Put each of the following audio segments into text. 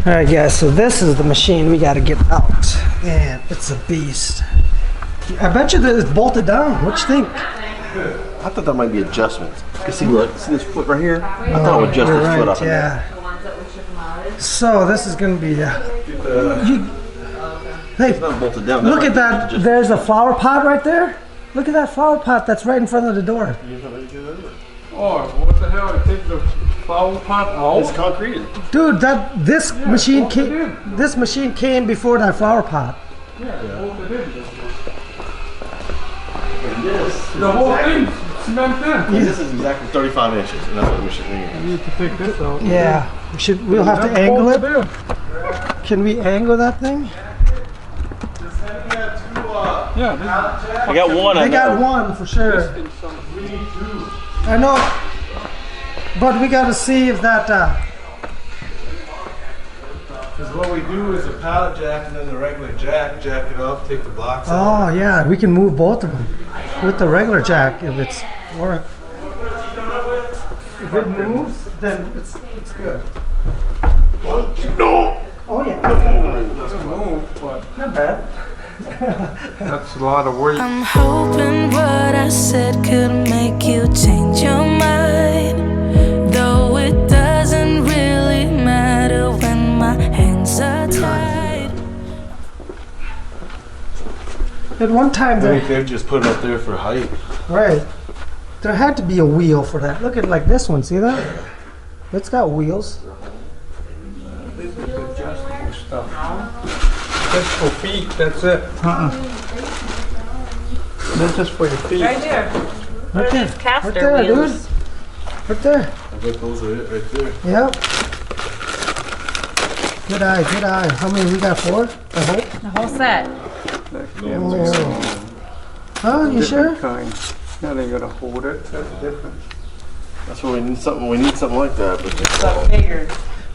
Alright guys, so this is the machine we gotta get out. And it's a beast. I bet you that it's bolted down. What you think? I thought that might be adjustments. You see, look, see this foot right here? I thought it would adjust this foot up and down. So this is gonna be hey, It's not bolted down. look at that. There's a flower pot right there. Look at that flower pot that's right in front of the door. Oh, what the hell? I take the flower pot out? It's concrete. Dude, this machine came before that flower pot. Yeah, bolted in. And this The whole thing cemented in. and this is exactly 35 inches, and that's what the machine You is. need to take this out. Yeah, we'll have to angle it. Can we angle that thing? Yeah, I got one. They got one for sure. this is some. I know, but we got to see if that. Because what we do is a pallet jack and then the regular jack it up, take the blocks out. Oh yeah, we can move both of them with the regular jack if it's or if it moves, then it's good. No! Oh yeah, Doesn't move, but not bad. that's a lot of weight. I'm hoping what I said could make you change your mind. Though it doesn't really matter when my hands are tied. At one time I there, think they've just put it up there for height. right, there had to be a wheel for that. Look at like this one. See that? It's got wheels. This is adjustable stuff. That's for feet, that's it. This is for your feet. Right here. Right there, Caster right there, wheels. dude. Right there. I bet those are it right there. Yep. Good eye, good eye. How many we got? 4? I hope. The whole set. Oh, you sure? Kind. Now they gotta hold it, that's different. That's what we need something. We need something like that. But Stuff bigger.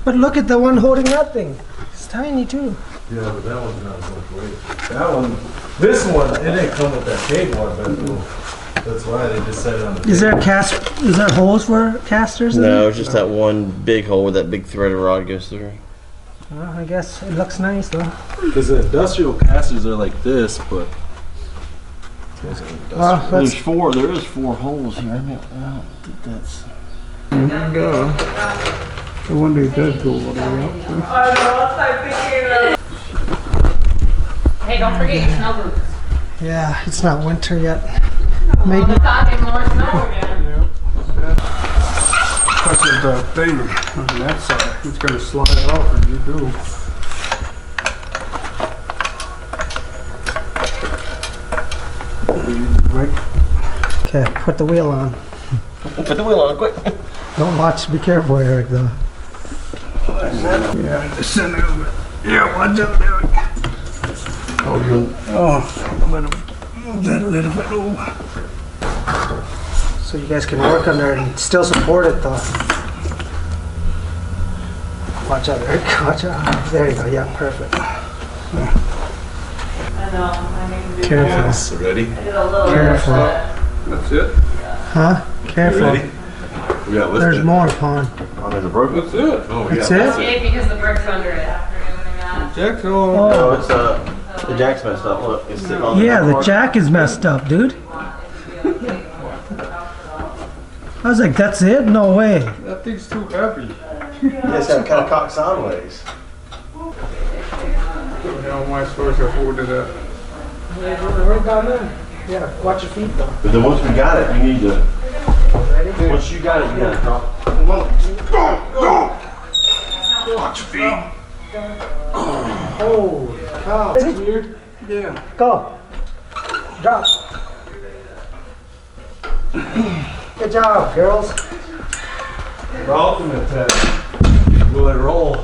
But look at the one holding that thing. It's tiny too. Yeah, but that one's not as much weight. That one, this one, it didn't come with that big one, but that's why they just set it on the Is there Is there holes for casters? in no, there? it's just that one big hole where that big threaded rod goes through. Well, I guess it looks nice though. Because the industrial casters are like this, but Well, There's 4. There is 4 holes here. I don't think that's. There you go. I wonder if it does go all the way up. Hey, don't forget your snow boots. yeah, it's not winter yet. Well, Maybe. we're talking more snow again. Because of the thing on that side, it's gonna slide off if you do. Right? Okay, put the wheel on. Put the wheel on quick. Don't watch. Be careful, Eric. Though. Yeah, the center of it. Yeah, watch out, Eric. Oh, let him move that a little bit over. So you guys can work on there and still support it though. Watch out, Eric. Watch out. There you go. Yeah, perfect. I know. I need to do Careful. yes, ready? I did a little Careful. That's it? Huh? Careful. Ready? We got lifted. There's more, Pon. Oh, there's a broken. That's it. Oh, That's yeah. it? Okay, because the brick's under it. Jack's all. Oh. No, it's the jack's messed up. Look, it's sitting on Yeah, the cord. jack is messed up, dude. I was like, that's it? No way. That thing's too heavy. Yeah, it's got kind of cocked sideways. How am I supposed to hold it up? Right down there. Yeah, watch your feet though. But then once we got it, we need to. Ready? Once you got it, you gotta drop. Watch your feet. Holy cow. That's weird. Yeah. Go. Drop. Good job, girls. The ultimate test. Will it roll?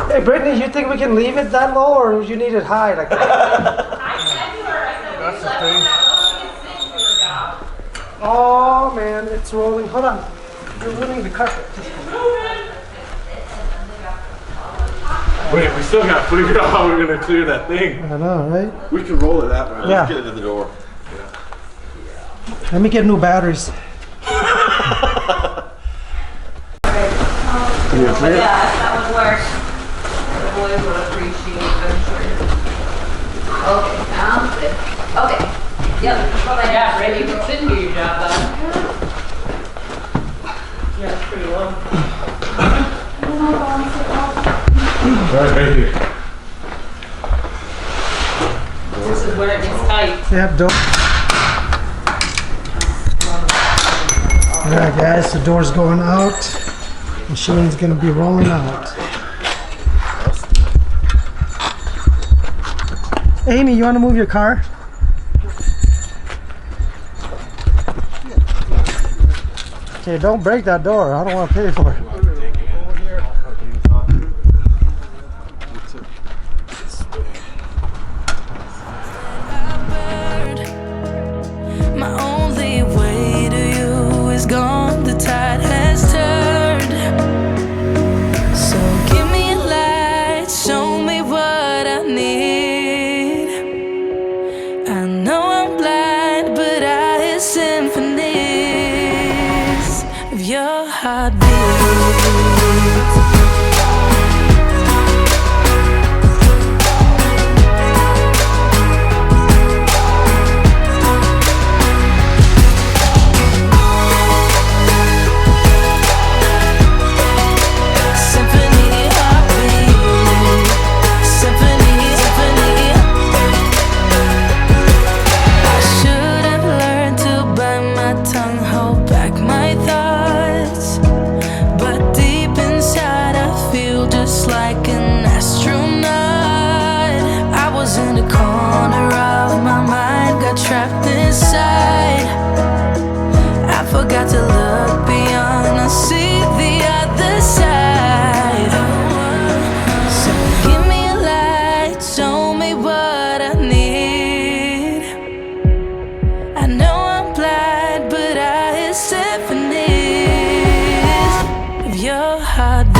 Hey, Brittany, you think we can leave it that low or you need it high like that? That's the thing. Oh man, it's rolling. Hold on. You're ruining the carpet. Wait, we still got to figure out how we're going to clear that thing. I know, right? We can roll it that way. Yeah. Let's get it to the door. Let me get new batteries. Yeah, that would work. boys would appreciate, I'm sure. Okay, sounds good. Okay. Yep, that's all I got, ready. You didn't do your job, though. Yeah, it's pretty low. Right here. This is where it gets tight. Yep, door. Alright guys, the door's going out. Machine's gonna be rolling out. Amy, you wanna move your car? Okay, don't break that door. I don't wanna pay for it. My only way to you is gone, the tide has turned. So give me a light, show me what I need. I know I'm blind, but I hear symphonies of your heartbeat. Trapped inside, I forgot to look beyond. I see the other side. So give me a light, show me what I need. I know I'm blind, but I hear symphonies of your heartbeat.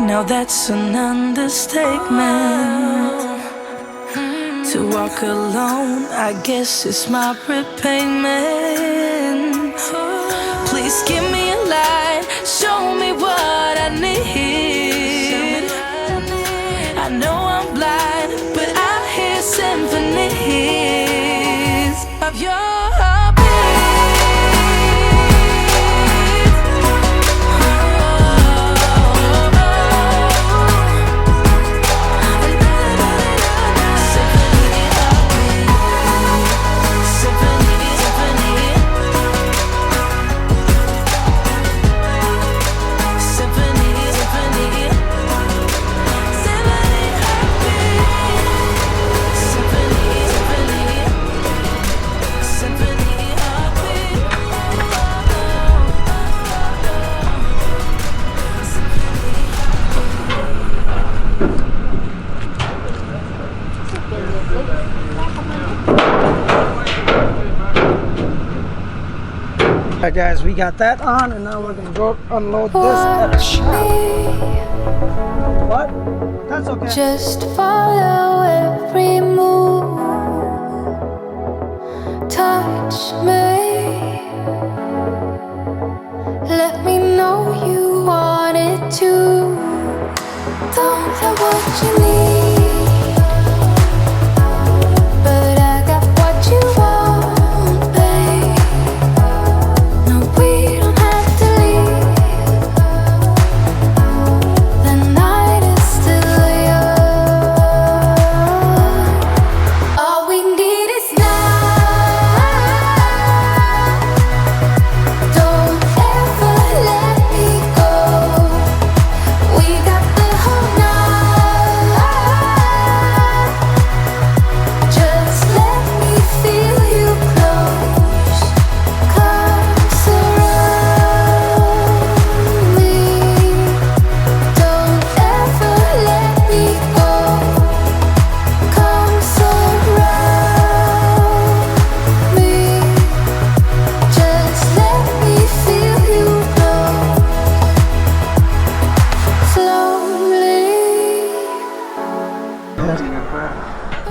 Now that's an understatement. To walk alone, I guess it's my repayment. Please give me a light, show me what I need. I know I'm blind, but I hear symphonies of your heartbeat. Alright guys, we got that on and now we're gonna go unload this at a shop. What? That's okay. Just follow every move. Touch me. Let me know you want it too. Don't know what you need, but I got what you want.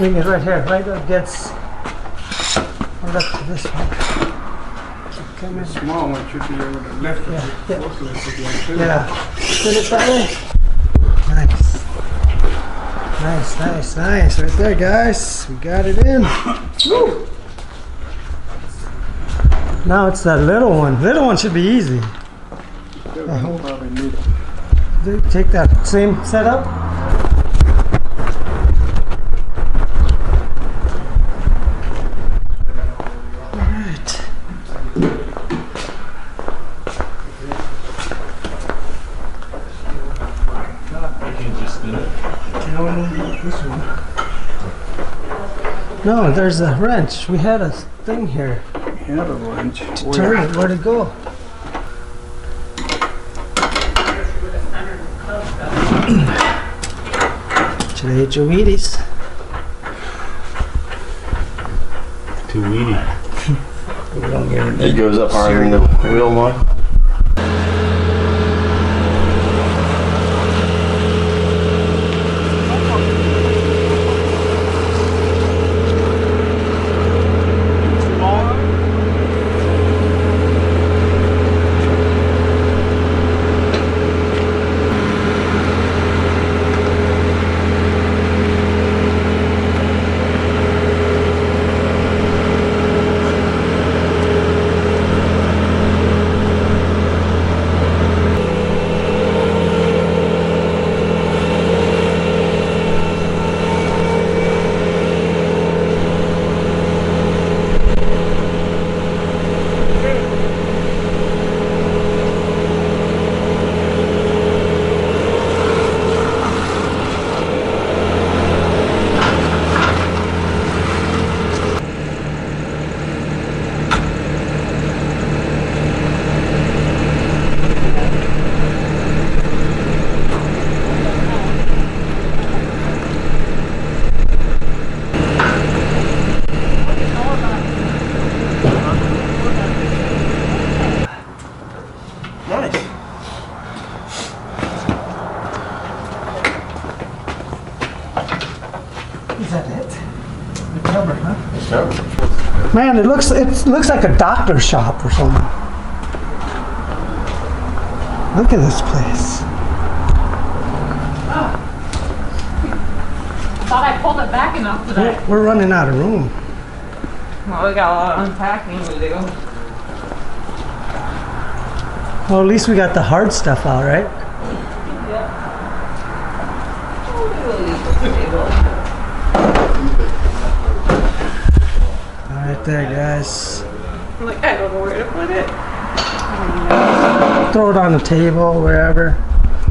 Bring it right here, right against. Right up to this one. Come in. Small one should be able to lift it. Yeah. Both lift it again, too. Yeah. Spin it that way. Nice. Nice, nice, nice. Right there, guys. We got it in. Woo. Now it's that little one. Little one should be easy. I hope. Probably need Take that same setup. Alright. No, there's a wrench. We had a thing here had a wrench. to turn it. Where'd it go? Should I eat your Wheaties? Too weedy. It goes up higher than the wheel line. Nice. Is that it? The cover, huh? Sure. Man, it looks like a doctor shop or something. Look at this place. Thought I pulled it back enough today. We're running out of room. Well, we got a lot of unpacking to do. Well, at least we got the hard stuff out, right? All right there, guys. I'm like, I don't know where to put it. Throw it on the table, wherever.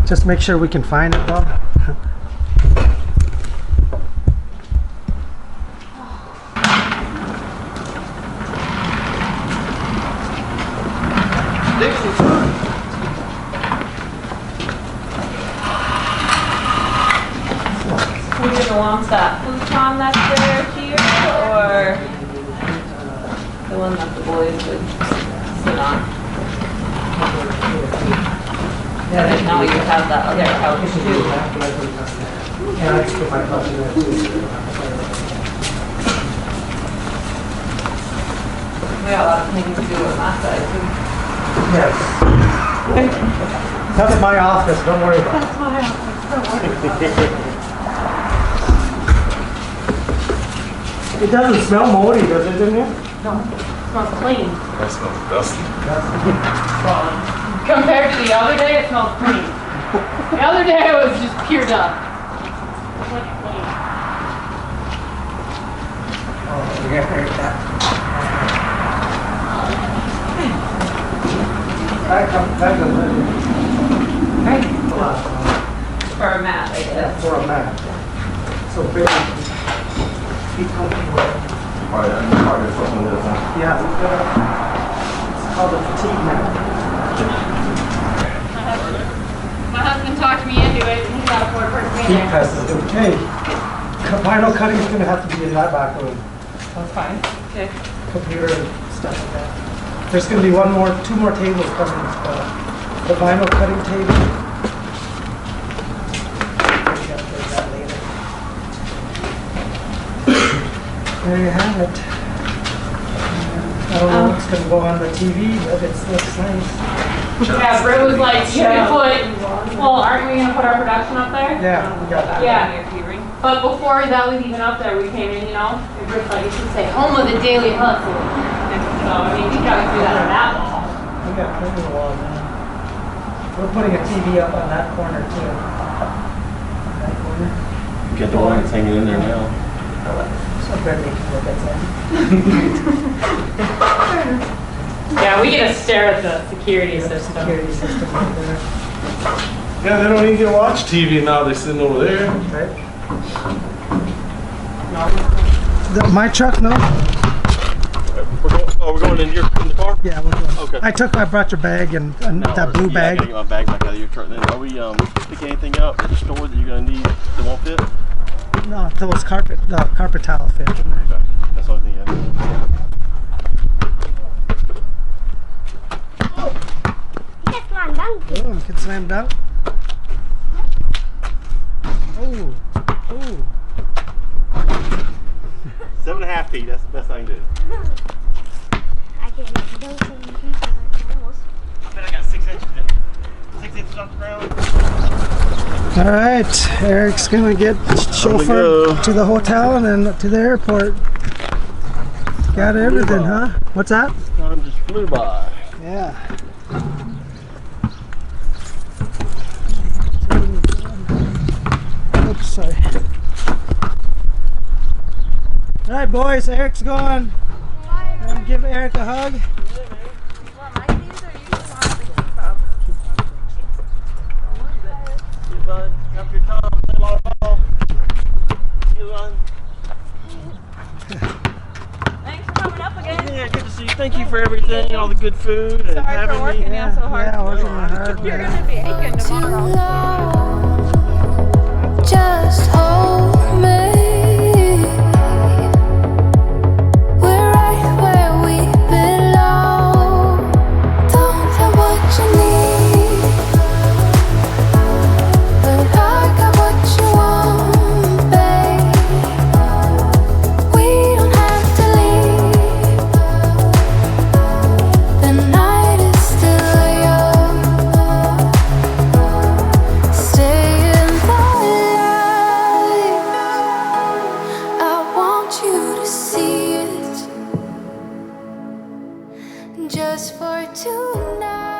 Just make sure we can find it, though. Who's gonna want that futon that's there here, or the one that the boys would sit on? Yeah, and now you have that other couch too. Yeah, let's put my couch in there, too. We got a lot of things to do on that side too. Yes. That's my office, don't worry about it. That's my office, don't worry about it. It doesn't smell moldy, does it, in here? No, it smells clean. That smells dusty. Compared to the other day, it smells clean. The other day it was just pure dust. Like clean. Oh, we got that. That goes in. Right? For a mat, I guess. For a mat. So big. Be comfortable. Alright, I'm part of something like that. Yeah, we got it's called a fatigue mat. My husband talked me into it, and he got a four-person Heat there. press is okay. Vinyl cutting is gonna have to be in that back room. That's fine. Okay. Computer and stuff like that. There's gonna be two more tables coming. The vinyl cutting table. We gotta play that later. There you have it. I don't know what's going to go on the TV, but it looks nice. Yeah, Britt was like, should we put, well, aren't we gonna put our production up there? Yeah, we got that. Yeah. But before that was even up there, we came in, you know, and Britt's like, you should say, home of the daily hustle. So, I mean, we gotta do that on that wall. We got plenty of wall now. We're putting a TV up on that corner too. That corner. You got the one that's hanging in there now. So Brittany can look at that. Yeah, we get to stare at the security system. Security system right there. Yeah, they don't even get to watch TV now. They're sitting over there. Right. My truck, no? We're going in the car? Yeah, we're going. Okay. I brought your bag and that blue I bag. gotta get my bag back out of your truck then. Are we picking anything up at the store that you're gonna need that won't fit? No, those carpet towel fit in there. Okay. That's the only thing I Oh, you can slam dunk. Oh, oh. 7.5 feet, that's the best I can do. I can dunk almost. I bet I got 6 inches. 6 inches off the ground. All right, Eric's gonna get chauffeured to the hotel and then to the airport. Got everything, huh? What's that? Time just flew by. Yeah. Oops, sorry. All right, boys, Eric's going. Give Eric a hug. Have your time, play a lot of ball. Thanks for coming up again. Yeah, good to see you. Thank you for everything, all the good food, and Sorry having for working me. out so hard. Yeah, working hard. You're gonna be aching Too tomorrow. long, just hold me. We're right where we belong. Don't have what you need, but I got what you want, babe. We don't have to leave. The night is still young. Stay in the light. I want you to see it just for tonight.